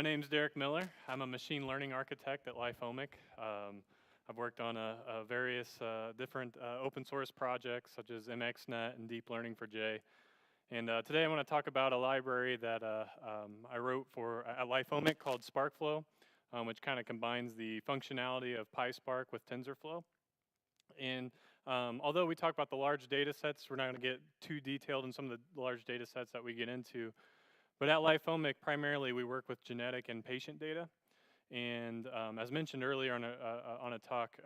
My name's Derek Miller. I'm a machine learning architect at Lifeomic. I've worked on various different open source projects such as MXNet and Deep Learning for J. And today I want to talk about a library that I wrote for at Lifeomic called SparkFlow, which kind of combines the functionality of Pyspark with Tensorflow. And although we talk about the large data sets, we're not going to get too detailed in some of the large data sets that we get into. But at Lifeomic, primarily we work with genetic and patient data. And as mentioned earlier on a talk,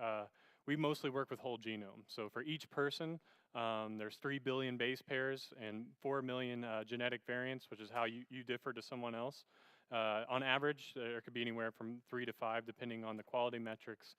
we mostly work with whole genome. So for each person, there's 3 billion base pairs and 4 million genetic variants, which is how you differ to someone else. On average, there could be anywhere from 3 to 5, depending on the quality metrics.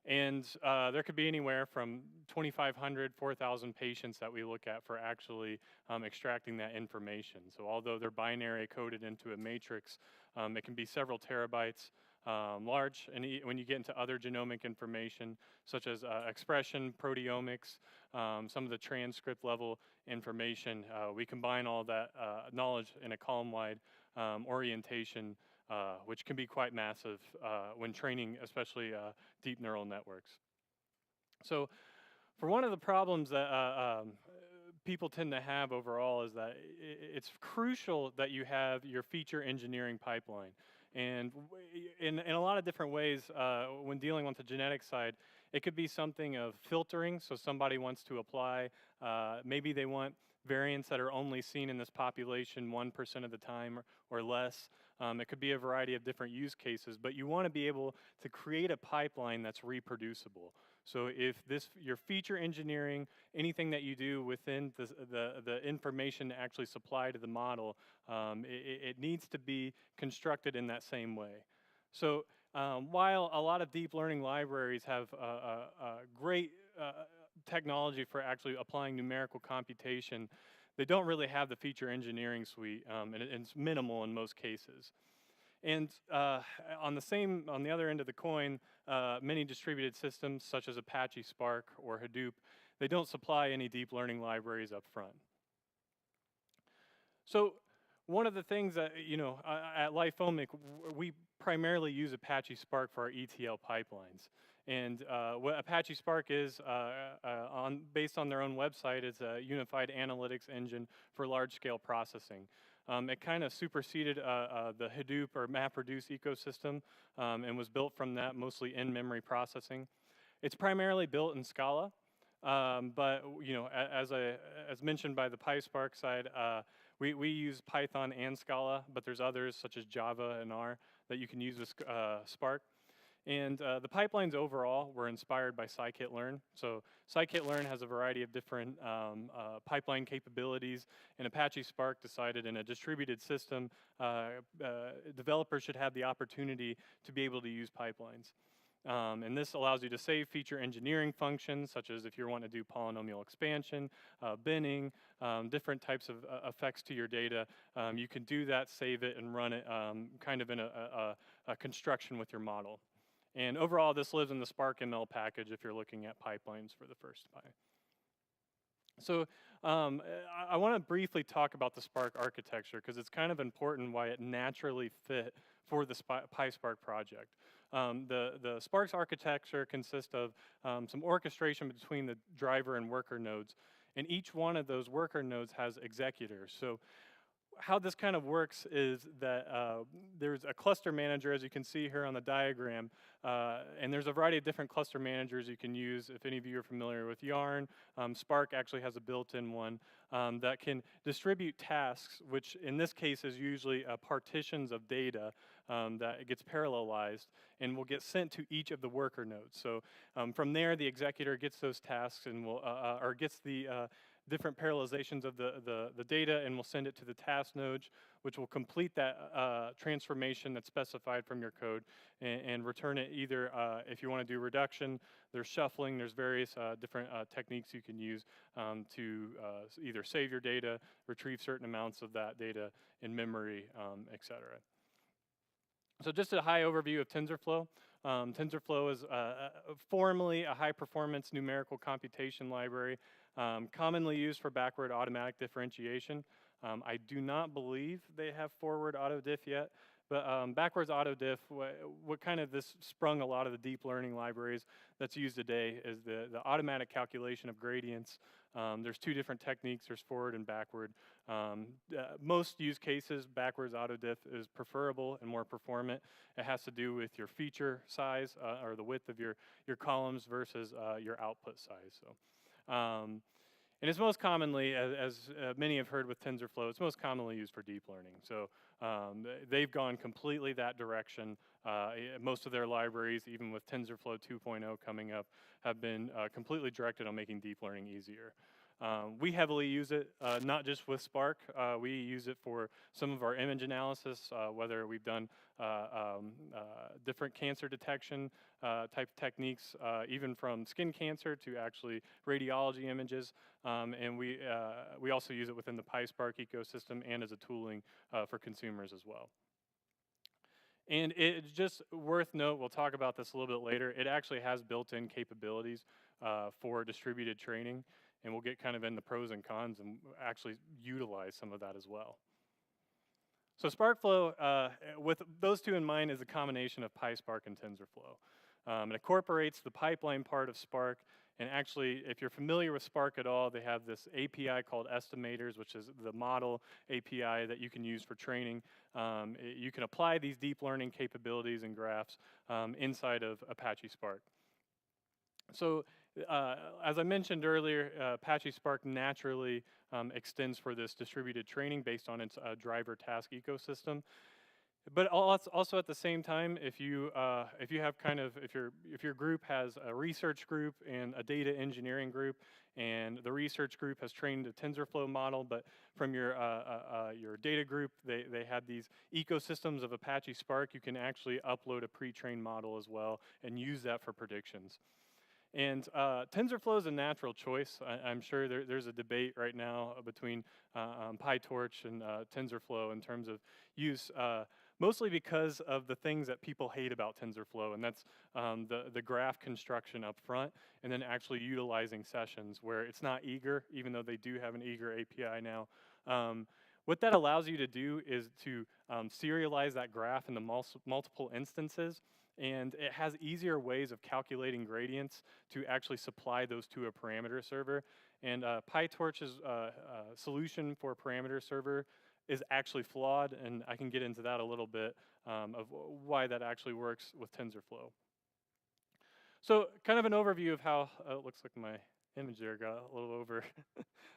And there could be anywhere from 2,500, 4,000 patients that we look at for actually extracting that information. So although they're binary coded into a matrix, it can be several terabytes large. And when you get into other genomic information, such as expression, proteomics, some of the transcript level information, we combine all that knowledge in a column-wide orientation, which can be quite massive when training, especially deep neural networks. So for one of the problems that people tend to have overall is that it's crucial that you have your feature engineering pipeline. And in a lot of different ways, when dealing with the genetic side, it could be something of filtering. So somebody wants to apply, maybe they want variants that are only seen in this population 1% of the time or less. It could be a variety of different use cases, but you want to be able to create a pipeline that's reproducible. So if your feature engineering, anything that you do within the information to actually supply to the model, it needs to be constructed in that same way. So while a lot of deep learning libraries have great technology for actually applying numerical computation, they don't really have the feature engineering suite, and it's minimal in most cases. And on the other end of the coin, many distributed systems such as Apache Spark or Hadoop, they don't supply any deep learning libraries up front. So one of the things that, at Lifeomic, we primarily use Apache Spark for our ETL pipelines. And what Apache Spark is, based on their own website, is a unified analytics engine for large-scale processing. It kind of superseded the Hadoop or MapReduce ecosystem and was built from that, mostly in-memory processing. It's primarily built in Scala, but as mentioned by the Pyspark side, we use Python and Scala, but there's others such as Java and R that you can use with Spark. And the pipelines overall were inspired by scikit-learn. So scikit-learn has a variety of different pipeline capabilities, and Apache Spark decided in a distributed system, developers should have the opportunity to be able to use pipelines. And this allows you to save feature engineering functions, such as if you want to do polynomial expansion, binning, different types of effects to your data. You can do that, save it, and run it kind of in a construction with your model. And overall, this lives in the SparkML package if you're looking at pipelines for the first time. So I want to briefly talk about the Spark architecture because it's kind of important why it naturally fit for the Pyspark project. The Spark's architecture consists of some orchestration between the driver and worker nodes, and each one of those worker nodes has executors. So how this kind of works is that there's a cluster manager, as you can see here on the diagram, and there's a variety of different cluster managers you can use. If any of you are familiar with Yarn, Spark actually has a built-in one that can distribute tasks, which in this case is usually partitions of data that gets parallelized and will get sent to each of the worker nodes. So from there, the executor gets those tasks and will, or gets the different parallelizations of the data and we'll send it to the task node, which will complete that transformation that's specified from your code and return it either, if you want to do reduction, there's shuffling, there's various different techniques you can use to either save your data, retrieve certain amounts of that data in memory, etc. So just a high overview of TensorFlow. TensorFlow is formerly a high-performance numerical computation library, commonly used for backward automatic differentiation. I do not believe they have forward autodiff yet, But backwards autodiff, what kind of this sprung a lot of the deep learning libraries that's used today is the automatic calculation of gradients. There's two different techniques, there's forward and backward. Most use cases, backwards autodiff is preferable and more performant. It has to do with your feature size or the width of your columns versus your output size. So, and it's most commonly, as many have heard with TensorFlow, it's most commonly used for deep learning. So they've gone completely that direction. Most of their libraries, even with TensorFlow 2.0 coming up, have been completely directed on making deep learning easier. We heavily use it, not just with Spark. We use it for some of our image analysis, whether we've done different cancer detection type techniques, even from skin cancer to actually radiology images. And we also use it within the Pyspark ecosystem and as a tooling for consumers as well. And it's just worth note, we'll talk about this a little bit later, it actually has built-in capabilities for distributed training, and we'll get kind of in the pros and cons and actually utilize some of that as well. So SparkFlow, with those two in mind, is a combination of Pyspark and TensorFlow. It incorporates the pipeline part of Spark, and actually, if you're familiar with Spark at all, they have this API called Estimators, which is the model API that you can use for training. You can apply these deep learning capabilities and graphs inside of Apache Spark. So as I mentioned earlier, Apache Spark naturally extends for this distributed training based on its driver task ecosystem. But also at the same time, if you have if your group has a research group and a data engineering group, and the research group has trained a TensorFlow model, but from your data group, they had these ecosystems of Apache Spark, you can actually upload a pre-trained model as well and use that for predictions. And TensorFlow is a natural choice. I'm sure there's a debate right now between PyTorch and TensorFlow in terms of use, mostly because of the things that people hate about TensorFlow, and that's the graph construction up front, and then actually utilizing sessions where it's not eager, even though they do have an eager API now. What that allows you to do is to serialize that graph into multiple instances, and it has easier ways of calculating gradients to actually supply those to a parameter server. And PyTorch's solution for parameter server is actually flawed, and I can get into that a little bit of why that actually works with TensorFlow. So kind of an overview of how, it looks like my image there got a little over,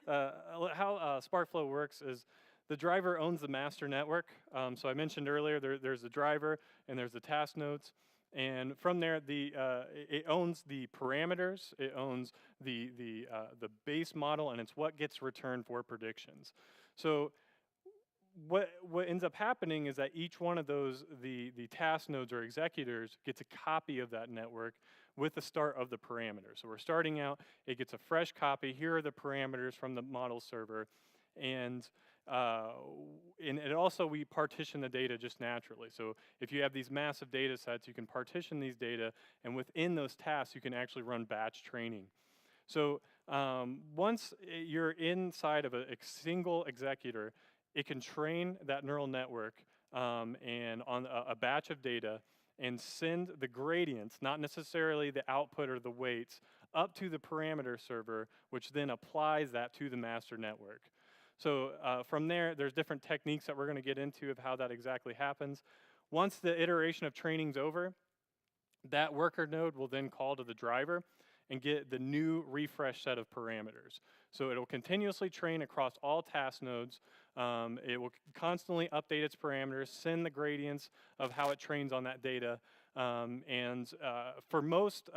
how SparkFlow works is the driver owns the master network. So I mentioned earlier there's the driver and there's the task nodes. And from there, it owns the parameters, it owns the base model, and it's what gets returned for predictions. So what ends up happening is that each one of those, the task nodes or executors, gets a copy of that network with the start of the parameter. So we're starting out, it gets a fresh copy. Here are the parameters from the model server, and it also, we partition the data just naturally. So if you have these massive data sets, you can partition these data, and within those tasks, you can actually run batch training. So once you're inside of a single executor, it can train that neural network and on a batch of data and send the gradients, not necessarily the output or the weights, up to the parameter server, which then applies that to the master network. So from there, there's different techniques that we're going to get into of how that exactly happens. Once the iteration of training's over, that worker node will then call to the driver and get the new refresh set of parameters. So it'll continuously train across all task nodes. It will constantly update its parameters, send the gradients of how it trains on that data. For most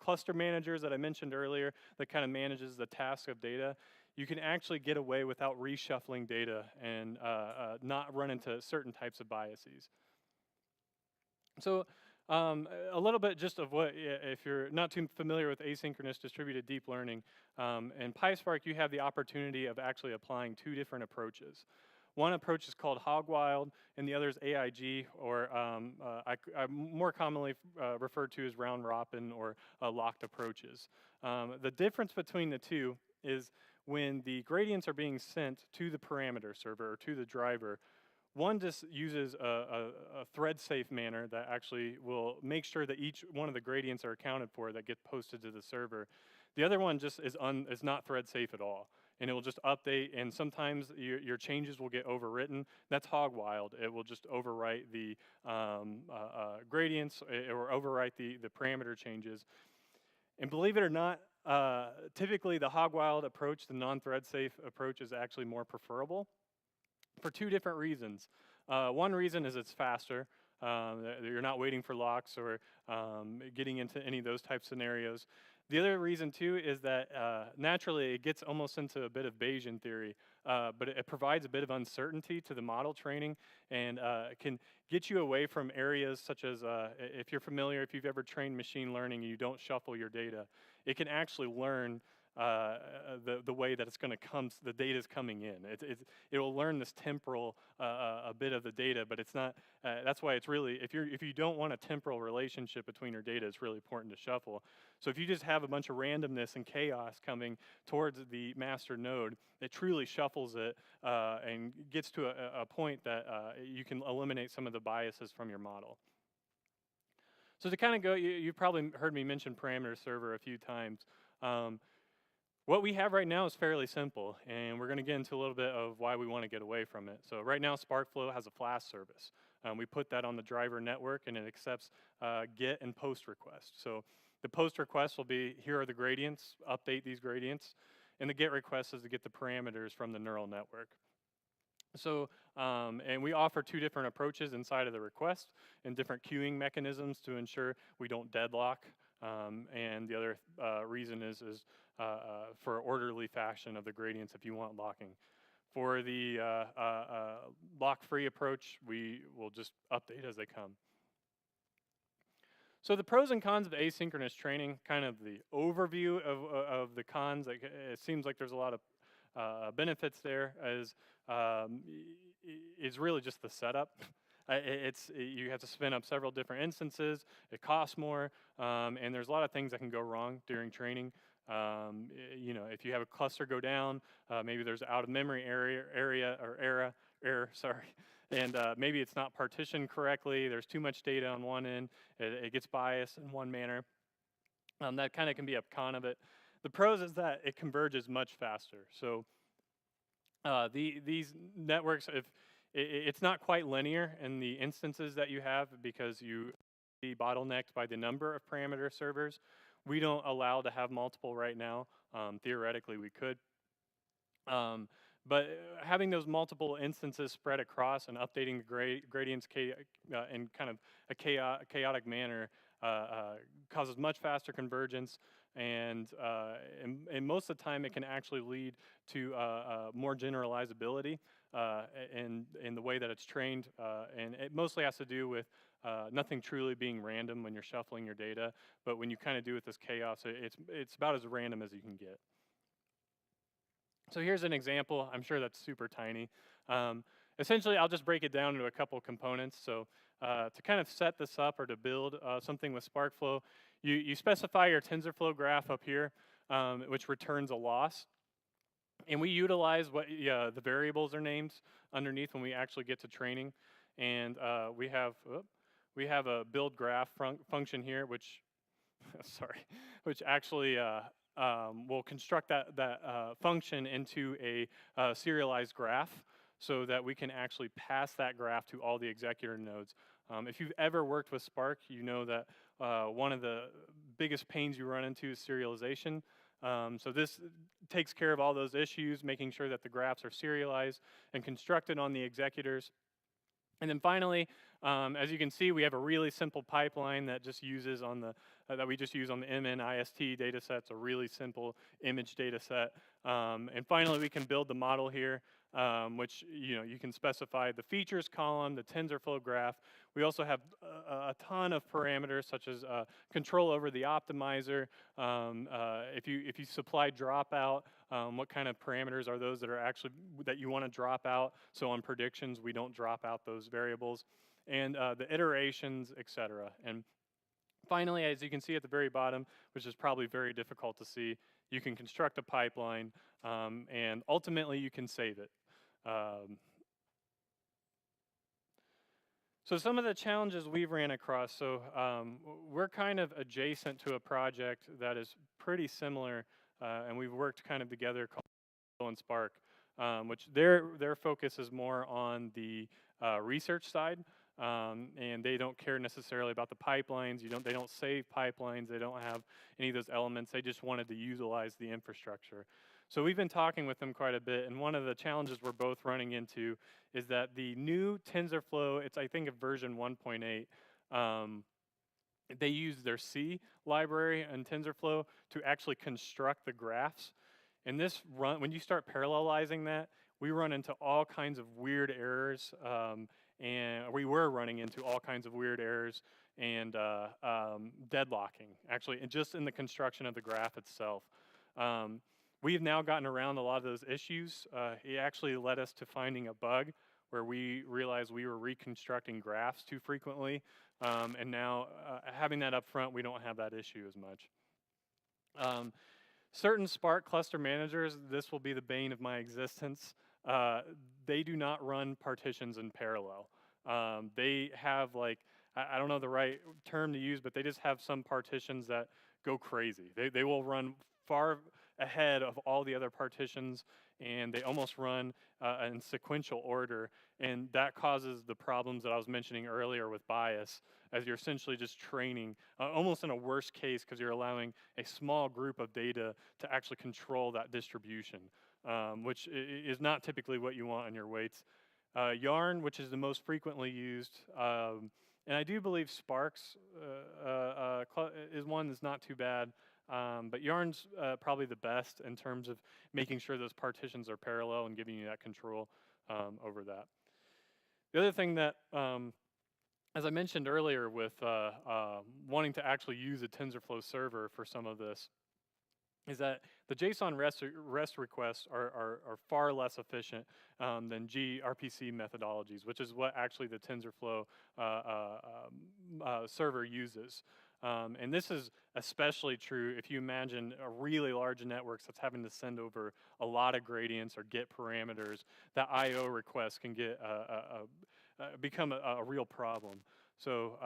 cluster managers that I mentioned earlier that kind of manages the task of data, you can actually get away without reshuffling data and not run into certain types of biases. So a little bit just of what, if you're not too familiar with asynchronous distributed deep learning, in Pyspark you have the opportunity of actually applying two different approaches. One approach is called Hogwild, and the other is AIG, or I more commonly referred to as round robin or locked approaches. The difference between the two is when the gradients are being sent to the parameter server or to the driver, One just uses a thread-safe manner that actually will make sure that each one of the gradients are accounted for that get posted to the server. The other one just is not thread-safe at all, and it will just update, and sometimes your changes will get overwritten. That's Hogwild. It will just overwrite the gradients or overwrite the parameter changes. And believe it or not, typically the Hogwild approach, the non-thread safe approach, is actually more preferable for two different reasons. One reason is it's faster. You're not waiting for locks or getting into any of those type scenarios. The other reason too is that naturally it gets almost into a bit of Bayesian theory, but it provides a bit of uncertainty to the model training, and can get you away from areas such as, if you're familiar, if you've ever trained machine learning and you don't shuffle your data, it can actually learn the way that it's going to come, the data is coming in. It will learn this temporal a bit of the data, but it's not. That's why it's really, if you don't want a temporal relationship between your data, it's really important to shuffle. So if you just have a bunch of randomness and chaos coming towards the master node, it truly shuffles it and gets to a point that you can eliminate some of the biases from your model. So to kind of go, you've probably heard me mention parameter server a few times. What we have right now is fairly simple, and we're going to get into a little bit of why we want to get away from it. So right now, SparkFlow has a Flask service. We put that on the driver network, and it accepts GET and POST requests. So the POST request will be, here are the gradients, update these gradients, and the GET request is to get the parameters from the neural network. So, and we offer two different approaches inside of the request and different queuing mechanisms to ensure we don't deadlock. And the other reason is for orderly fashion of the gradients if you want locking. For the lock-free approach, we will just update as they come. So the pros and cons of asynchronous training, kind of the overview of the cons, like, it seems like there's a lot of benefits there, is really just the setup. You have to spin up several different instances, it costs more, and there's a lot of things that can go wrong during training. You know, if you have a cluster go down, maybe there's out of memory error, sorry, and maybe it's not partitioned correctly, there's too much data on one end, it gets biased in one manner. That kind of can be a con of it. The pros is that it converges much faster. So these networks, it's not quite linear in the instances that you have because you be bottlenecked by the number of parameter servers. We don't allow to have multiple right now. Theoretically, we could. But having those multiple instances spread across and updating the gradients in kind of a chaotic manner causes much faster convergence, and most of the time it can actually lead to more generalizability in the way that it's trained, and it mostly has to do with nothing truly being random when you're shuffling your data, but when you kind of do with this chaos, it's about as random as you can get. So here's an example. I'm sure that's super tiny. Essentially, I'll just break it down into a couple components. So to kind of set this up or to build something with SparkFlow, you specify your TensorFlow graph up here, which returns a loss. And we utilize what the variables are named underneath when we actually get to training. And we have a build graph function here, which which actually will construct that function into a serialized graph so that we can actually pass that graph to all the executor nodes. If you've ever worked with Spark, you know that one of the biggest pains you run into is serialization. So this takes care of all those issues, making sure that the graphs are serialized and constructed on the executors. And then finally, as you can see, we have a really simple pipeline that just uses on the that we just use on the MNIST data sets, a really simple image data set. And finally, we can build the model here, which you can specify the features column, the TensorFlow graph. We also have a ton of parameters such as control over the optimizer. If you supply dropout, what kind of parameters are those that are actually that you want to drop out? So on predictions, we don't drop out those variables, and the iterations, etc. And finally, as you can see at the very bottom, which is probably very difficult to see, you can construct a pipeline, and ultimately you can save it. So some of the challenges we've ran across, so we're kind of adjacent to a project that is pretty similar, and we've worked kind of together called and Spark, which their focus is more on the research side, and they don't care necessarily about the pipelines. They don't save pipelines. They don't have any of those elements. They just wanted to utilize the infrastructure. So we've been talking with them quite a bit, and one of the challenges we're both running into is that the new TensorFlow, it's I think a version 1.8. They use their C library in TensorFlow to actually construct the graphs. And this run, when you start parallelizing that, we run into all kinds of weird errors, and we were running into all kinds of weird errors and deadlocking, actually, and just in the construction of the graph itself. We've now gotten around a lot of those issues. It actually led us to finding a bug where we realized we were reconstructing graphs too frequently, and now having that up front, we don't have that issue as much. Certain Spark cluster managers, this will be the bane of my existence. They do not run partitions in parallel. They have like, I don't know the right term to use, but they just have some partitions that go crazy. They will run far ahead of all the other partitions, and they almost run in sequential order, and that causes the problems that I was mentioning earlier with bias, as you're essentially just training, almost in a worst case, because you're allowing a small group of data to actually control that distribution, which is not typically what you want on your weights. Yarn, which is the most frequently used, and I do believe Sparks is one that's not too bad. But Yarn's probably the best in terms of making sure those partitions are parallel and giving you that control over that. The other thing that, as I mentioned earlier with wanting to actually use a TensorFlow server for some of this, is that the JSON REST requests are far less efficient than gRPC methodologies, which is what actually the TensorFlow server uses. And this is especially true if you imagine a really large network that's having to send over a lot of gradients or get parameters. That I/O request can get become a real problem. So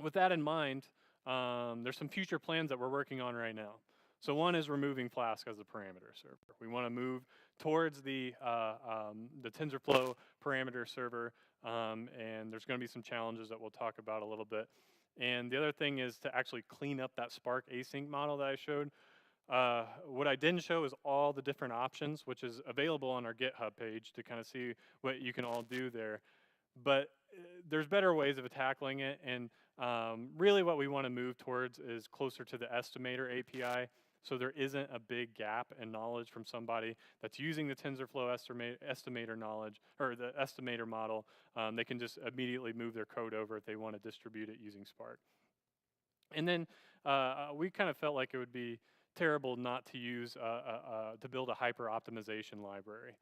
with that in mind, there's some future plans that we're working on right now. So one is removing Flask as a parameter server. We want to move towards the TensorFlow parameter server, and there's going to be some challenges that we'll talk about a little bit. And the other thing is to actually clean up that Spark async model that I showed. What I didn't show is all the different options, which is available on our GitHub page to kind of see what you can all do there. But there's better ways of tackling it, and really what we want to move towards is closer to the estimator API, so there isn't a big gap in knowledge from somebody that's using the TensorFlow estimator knowledge, or the estimator model. They can just immediately move their code over if they want to distribute it using Spark. And then we kind of felt like it would be terrible not to use, to build a hyper optimization library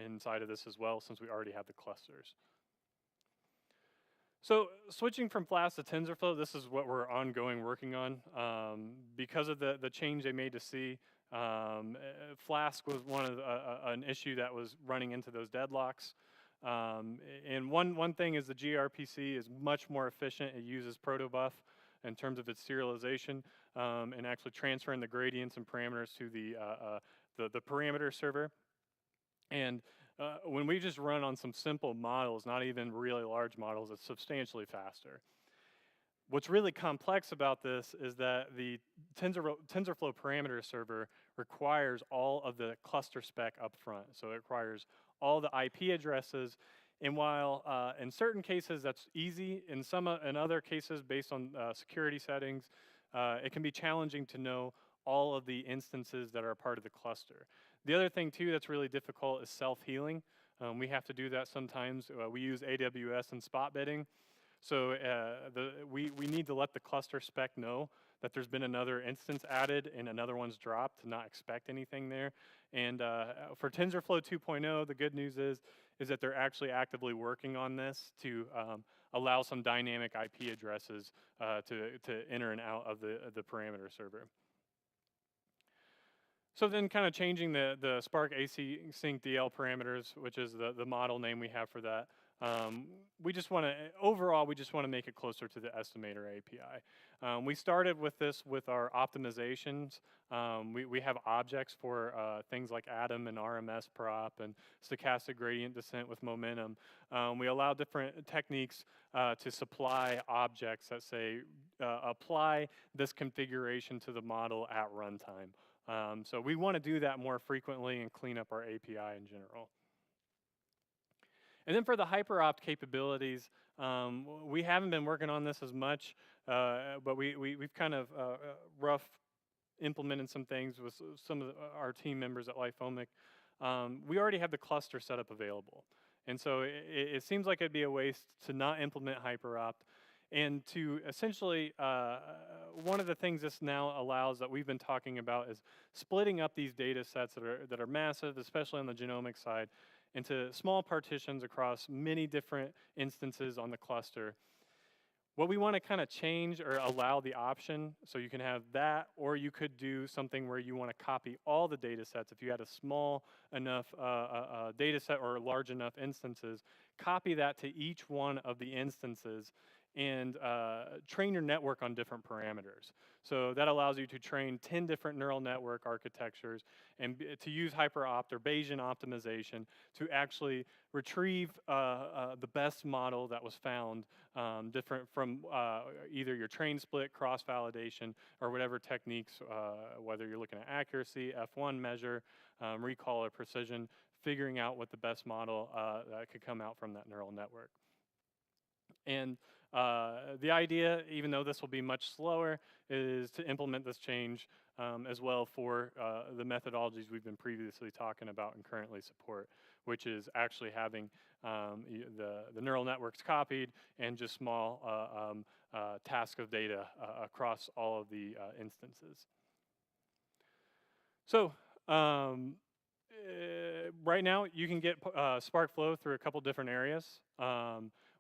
inside of this as well, since we already have the clusters. So switching from Flask to TensorFlow, this is what we're ongoing working on. Because of the change they made to C, Flask was one of an issue that was running into those deadlocks. And one thing is the gRPC is much more efficient. It uses protobuf in terms of its serialization and actually transferring the gradients and parameters to the parameter server. And when we just run on some simple models, not even really large models, it's substantially faster. What's really complex about this is that the TensorFlow parameter server requires all of the cluster spec up front. So it requires all the IP addresses. And while in certain cases that's easy, in other cases based on security settings, it can be challenging to know all of the instances that are a part of the cluster. The other thing too that's really difficult is self-healing. We have to do that sometimes. We use AWS and spot bidding. So we need to let the cluster spec know that there's been another instance added and another one's dropped, to not expect anything there. And for TensorFlow 2.0, the good news is that they're actually actively working on this to allow some dynamic IP addresses to enter and out of the parameter server. So then kind of changing the SparkAsyncDL parameters, which is the model name we have for that. We just want to, overall, we just want to make it closer to the estimator API. We started with this with our optimizations. We have objects for things like atom and RMS prop and stochastic gradient descent with momentum. We allow different techniques to supply objects that say, apply this configuration to the model at runtime. So we want to do that more frequently and clean up our API in general. And then for the hyperopt capabilities, we haven't been working on this as much, but we've kind of rough implemented some things with some of our team members at Lifeomic. We already have the cluster setup available. And so it seems like it'd be a waste to not implement hyperopt. And to essentially, one of the things this now allows that we've been talking about is splitting up these data sets that are massive, especially on the genomic side, into small partitions across many different instances on the cluster. What we want to kind of change or allow the option, so you can have that, or you could do something where you want to copy all the data sets. If you had a small enough data set or large enough instances, copy that to each one of the instances and train your network on different parameters. So that allows you to train 10 different neural network architectures and to use hyperopt or Bayesian optimization to actually retrieve the best model that was found, different from either your train split, cross-validation, or whatever techniques, whether you're looking at accuracy, F1 measure, recall, or precision, figuring out what the best model that could come out from that neural network. And the idea, even though this will be much slower, is to implement this change as well for the methodologies we've been previously talking about and currently support, which is actually having the neural networks copied and just small tasks of data across all of the instances. So right now, you can get SparkFlow through a couple different areas.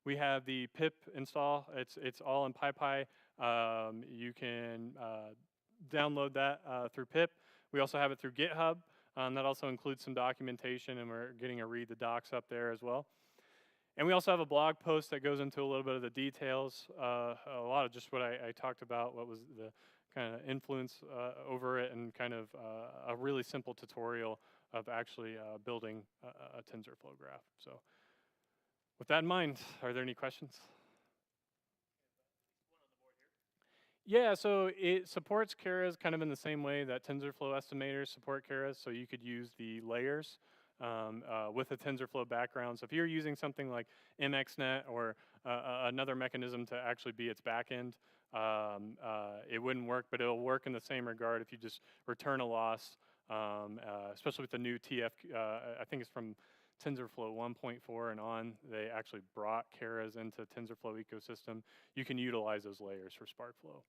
We have the pip install. It's all in PyPy. You can download that through pip. We also have it through GitHub. That also includes some documentation, and we're getting to read the docs up there as well. And we also have a blog post that goes into a little bit of the details, a lot of just what I talked about, what was the kind of influence over it, and kind of a really simple tutorial of actually building a TensorFlow graph. So with that in mind, are there any questions? Yeah, so it supports Keras kind of in the same way that TensorFlow estimators support Keras, so you could use the layers with a TensorFlow background. So if you're using something like MXNet or another mechanism to actually be its backend, it wouldn't work, but it'll work in the same regard if you just return a loss, especially with the new TF, I think it's from TensorFlow 1.4 and on, they actually brought Keras into TensorFlow ecosystem. You can utilize those layers for SparkFlow.